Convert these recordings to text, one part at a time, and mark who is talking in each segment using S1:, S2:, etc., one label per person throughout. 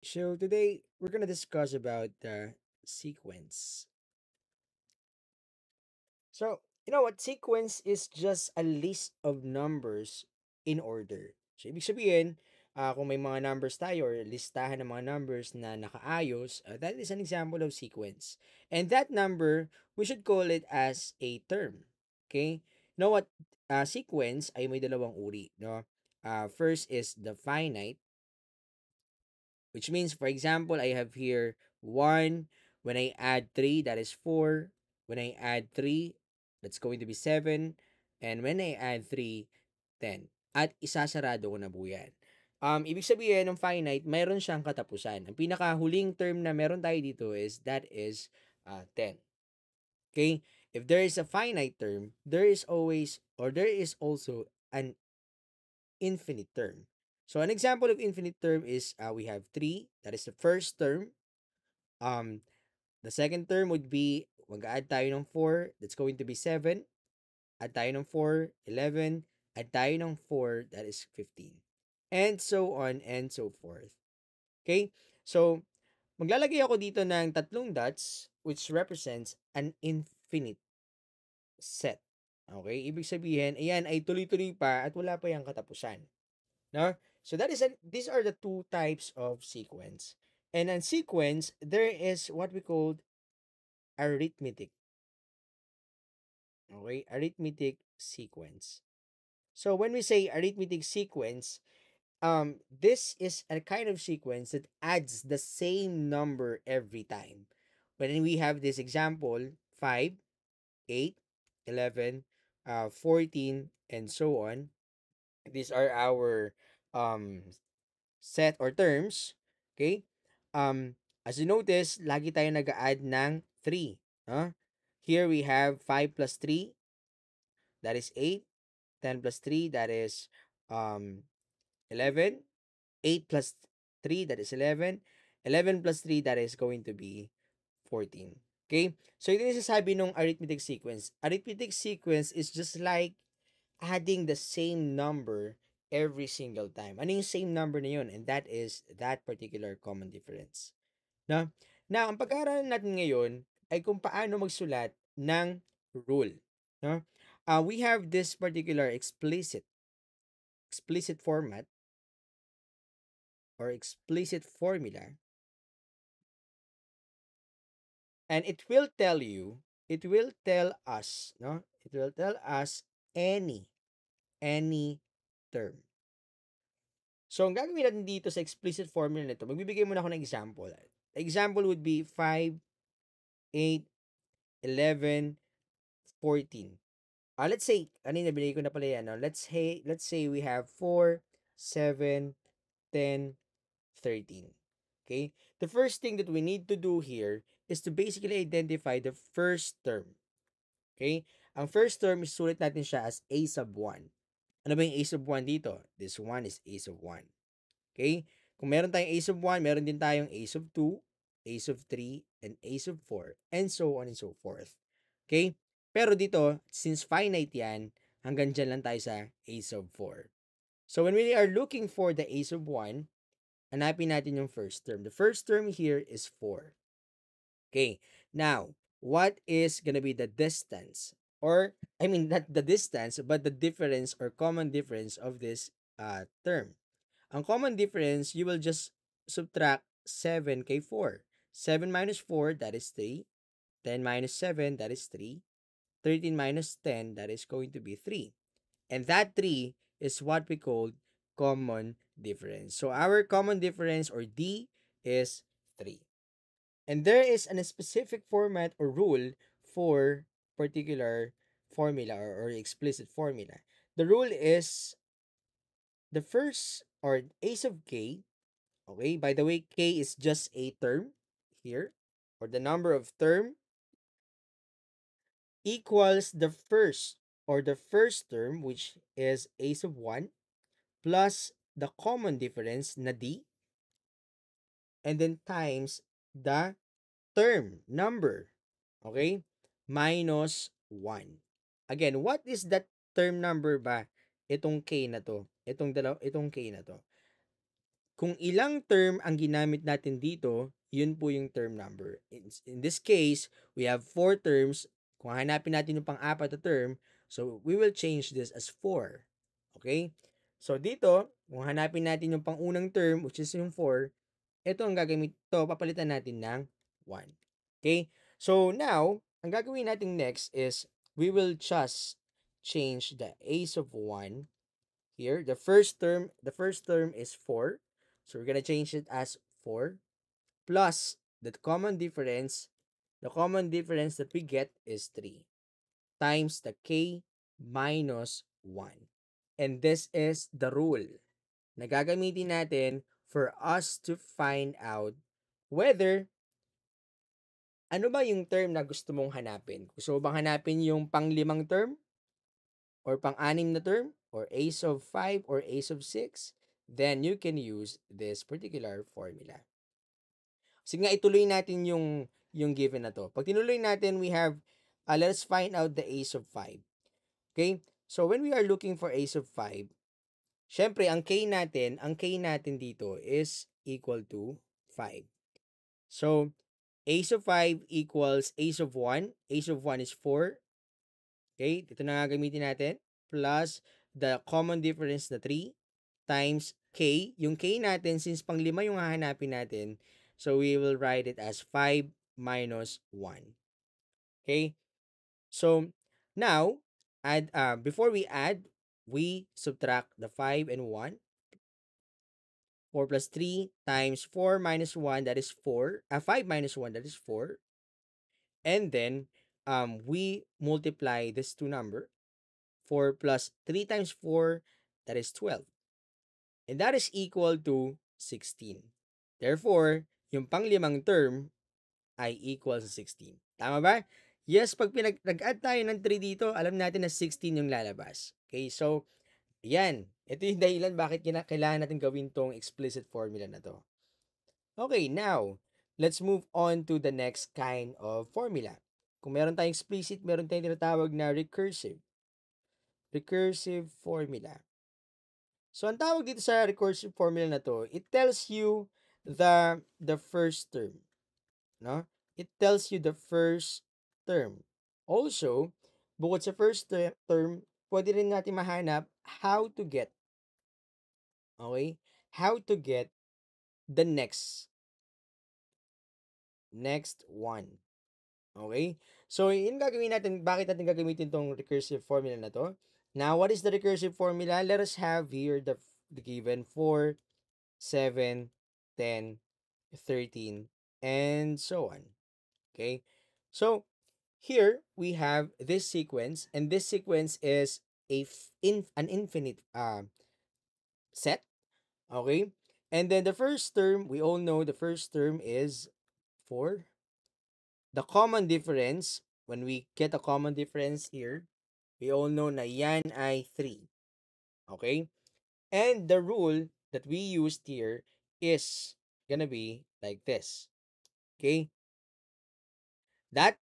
S1: So today we're gonna discuss about the sequence. So you know what? Sequence is just a list of numbers in order. So ibig sabihin, kung may mga numbers tayo or listahan ng mga numbers na nakaayos, that is an example of sequence. And that number, we should call it as a term. Okay? You know what? Sequence ay may dalawang uri. No? First is the finite, which means, for example, I have here 1. When I add 3, that is 4. When I add 3, that's going to be 7. And when I add 3, 10. At isasarado ko na po yan. Ibig sabihin ng finite, mayroon siyang katapusan. Ang pinakahuling term na meron tayo dito is that is 10. Okay? If there is a finite term, there is always or there is also an infinite term. So an example of infinite term is we have 3. That is the first term. Um, the second term would be mag-add tayo ng 4. That's going to be 7. Add tayo ng 4, 11. Add tayo ng 4, that is 15. And so on and so forth. Okay? So, maglalagay ako dito ng tatlong dots which represents an infinite set. Okay? Ibig sabihin, ayan ay tuloy-tuloy pa at wala pa yung katapusan. No? So these are the two types of sequence. And in sequence, there is what we call arithmetic. Okay? Arithmetic sequence. So when we say arithmetic sequence, this is a kind of sequence that adds the same number every time. When we have this example, 5, 8, 11, 14, and so on, these are our um set or terms, okay? As you notice, lagi tayo nag-add ng 3. Huh? Here we have 5 plus 3, that is 8. 10 plus 3, that is 11. 8 plus 3, that is 11. 11 plus 3, that is going to be 14. Okay? So, ito yung sasabi ng arithmetic sequence. Arithmetic sequence is just like adding the same number every single time. Ano yung same number na yun? And that is that particular common difference. No? Now, ang pag-aaralan natin ngayon ay kung paano magsulat ng rule. No? We have this particular explicit format or explicit formula, and it will tell us, no? It will tell us any term. So, ang gagawin natin dito sa explicit formula nito, magbibigay muna ako ng example. Example would be 5, 8, 11, 14. Let's say, kanina binigay ko na pala yan. No? Let's say we have 4, 7, 10, 13. Okay? The first thing that we need to do here is to basically identify the first term. Okay? Ang first term, sulit natin siya as a sub 1. Ano ba yung a sub 1 dito? This one is a sub 1. Okay? Kung meron tayong a sub 1, meron din tayong a sub 2, a sub 3, and a sub 4, and so on and so forth. Okay? Pero dito, since finite yan, hanggang dyan lang tayo sa a sub 4. So when we are looking for the a sub 1, hanapin natin yung first term. The first term here is 4. Okay. Now, what is gonna be the distance? Or, I mean, not the distance, but the difference or common difference of this term. Ang common difference, you will just subtract 7 kay 4. 7 minus 4, that is 3. 10 minus 7, that is 3. 13 minus 10, that is going to be 3. And that 3 is what we call common difference. So our common difference or D is 3. And there is a specific format or rule for particular formula or explicit formula. The rule is the first or a sub k. Okay, by the way, k is just a term here, or the number of term equals the first term, which is a sub 1, plus the common difference na d, and then times the term number, okay, minus 1. Again, what is that term number ba? Itong k na to, itong k na to. kung ilang term ang ginamit natin dito, yun po yung term number. In this case, we have 4 terms. Kung hanapin natin yung pang-apat na term, so we will change this as 4. Okay? So dito, kung hanapin natin yung pang-unang term, which is yung 4, ito ang gagamit, to papalitan natin ng 1. Okay? So now, ang gagawin natin next is we will just change the ace of 1 here. The first term is 4. So we're gonna change it as 4 plus the common difference that we get is 3 times the k minus 1. And this is the rule na gagamitin natin for us to find out whether ano ba yung term na gusto mong hanapin. Gusto mo bang hanapin yung pang-limang term or pang-anim na term or ace of 5 or ace of 6? Then you can use this particular formula. Sige nga, ituloy natin yung given na to. Pag tinuloy natin, we have, let's find out the ace of 5. Okay? So, when we are looking for ace of 5, syempre, ang K natin dito is equal to 5. So, ace of 5 equals ace of 1. Ace of 1 is 4. Okay? Ito na gagamitin natin. Plus the common difference na 3 times K. Yung K natin, since pang 5 yung hahanapin natin, so we will write it as 5 minus 1. Okay? So, now, before we add, we subtract the 5 and 1. 4 plus 3 times 4 minus 1, that is 4. 5 minus 1, that is 4. And then, we multiply this two number. 4 plus 3 times 4, that is 12. And that is equal to 16. Therefore, yung panglimang term ay equal sa 16. Tama ba? Yes, pag nag-add tayo ng 3 dito, alam natin na 16 yung lalabas. Okay, so, yan. Ito yung dahilan bakit kailangan natin gawin tong explicit formula na to. Okay, now, let's move on to the next kind of formula. Kung meron tayong explicit, meron tayong tinatawag na recursive. Recursive formula. So, ang tawag dito sa recursive formula na to, it tells you the first term. No? It tells you the first term. Also, bukod sa first term, pwede rin natin mahanap how to get, okay? How to get the next one. Okay? So, yun gagawin natin, bakit natin gagamitin tong recursive formula na to? Now, what is the recursive formula? Let us have here the given 4, 7, 10, 13, and so on. Okay? So, here we have this sequence, and this sequence is an infinite set. Okay? And then the first term, we all know the first term is 4. The common difference, when we get a common difference here, we all know na yan ay 3. Okay? And the rule that we used here is gonna be like this. Okay? That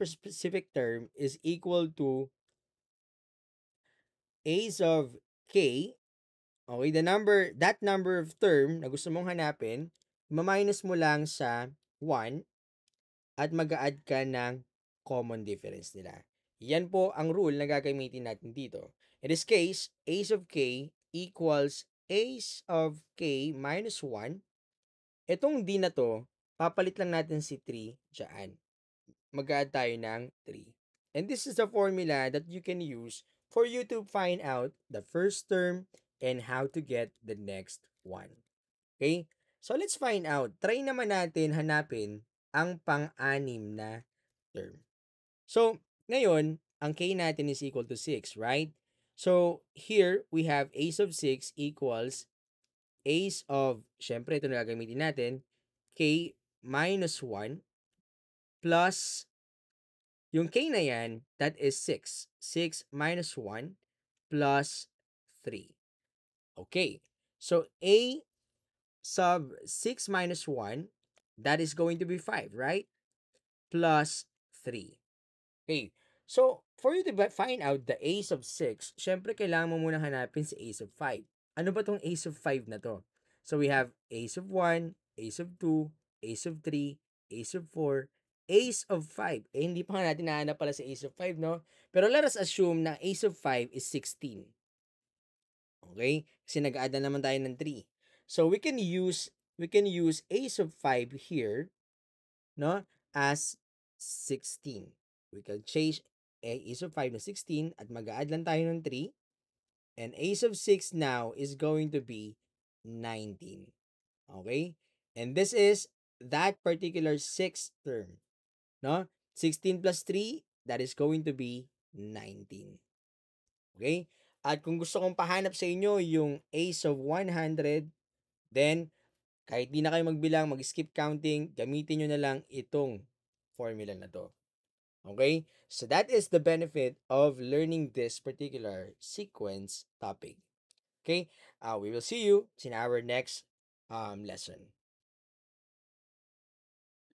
S1: specific term is equal to ace of k. Okay, that number of term na gusto mong hanapin, ma-minus mo lang sa 1 at mag-a-add ka ng common difference nila. Yan po ang rule na gagamitin natin dito. In this case, ace of k equals ace of k minus 1. Itong d na to, papalit lang natin si 3 dyan. Mag-add tayo ng 3. And this is the formula that you can use for you to find out the first term and how to get the next one. Okay? So, let's find out. Try naman natin hanapin ang pang-anim na term. So, ngayon, ang k natin is equal to 6, right? So, here, we have ace of 6 equals ace of, syempre, ito na gagamitin natin, k minus 1 plus yung k na yan, that is 6. 6 minus 1 plus 3. Okay. So, a sub 6 minus 1, that is going to be 5, right? Plus 3. Okay. So, for you to find out the ace of 6, syempre kailangan mo muna hanapin si ace of 5. Ano ba tong ace of 5 na to? So we have ace of 1, ace of 2, ace of 3, ace of 4, ace of 5. Eh, hindi pa nga natin nahanap pala si ace of 5, no? Pero let us assume na ace of 5 is 16. Okay? Kasi nag-add na naman tayo ng 3. So we can use ace of 5 here, no, as 16. We can change ace of 5 na 16 at mag-add lang tayo ng 3. And ace of 6 now is going to be 19. Okay? And this is that particular sixth term, no? 16 plus 3, that is going to be 19. Okay? At kung gusto kong pahanap sa inyo yung ace of 100, then kahit di na kayo magbilang, mag-skip counting, gamitin nyo na lang itong formula na to. Okay? So that is the benefit of learning this particular sequence topic. Okay? We will see you in our next lesson.